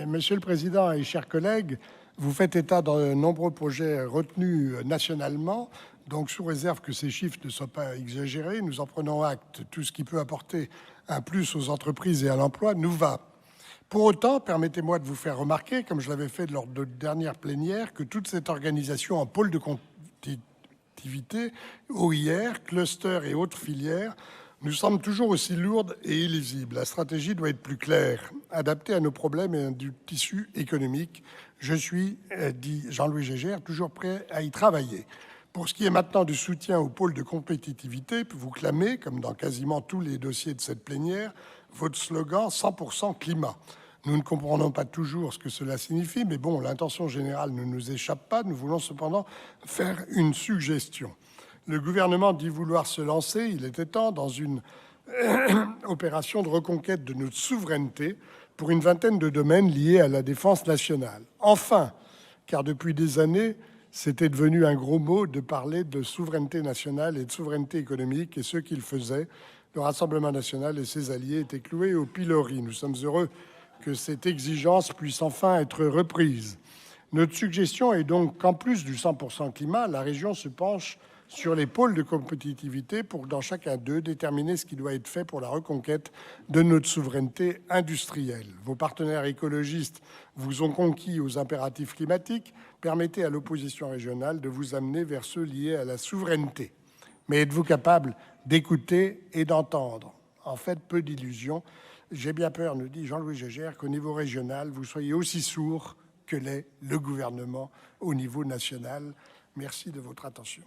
Monsieur le Président et chers collègues, vous faites état de nombreux projets retenus nationalement. Donc, sous réserve que ces chiffres ne soient pas exagérés, nous en prenons acte. Tout ce qui peut apporter un plus aux entreprises et à l'emploi nous va. Pour autant, permettez-moi de vous faire remarquer, comme je l'avais fait lors de dernière plénière, que toute cette organisation en pôle de compétitivité, OIR, cluster et autres filières, nous semble toujours aussi lourde et illisible. La stratégie doit être plus claire, adaptée à nos problèmes et du tissu économique. Je suis, dit Jean-Louis Gégère, toujours prêt à y travailler. Pour ce qui est maintenant du soutien au pôle de compétitivité, vous clamez, comme dans quasiment tous les dossiers de cette plénière, votre slogan 100% climat. Nous ne comprenons pas toujours ce que cela signifie, mais bon, l'intention générale ne nous échappe pas. Nous voulons cependant faire une suggestion. Le gouvernement dit vouloir se lancer, il était temps, dans une opération de reconquête de notre souveraineté pour une vingtaine de domaines liés à la défense nationale. Enfin, car depuis des années, c'était devenu un gros mot de parler de souveraineté nationale et de souveraineté économique, et ceux qui le faisaient, le Rassemblement national et ses alliés, étaient cloués au pilori. Nous sommes heureux que cette exigence puisse enfin être reprise. Notre suggestion est donc qu'en plus du 100% climat, la région se penche sur les pôles de compétitivité pour, dans chacun d'eux, déterminer ce qui doit être fait pour la reconquête de notre souveraineté industrielle. Vos partenaires écologistes vous ont conquis aux impératifs climatiques. Permettez à l'opposition régionale de vous amener vers ceux liés à la souveraineté. Mais êtes-vous capable d'écouter et d'entendre? En fait, peu d'illusions. J'ai bien peur, nous dit Jean-Louis Gégère, qu'au niveau régional, vous soyez aussi sourds que l'est le gouvernement au niveau national. Merci de votre attention.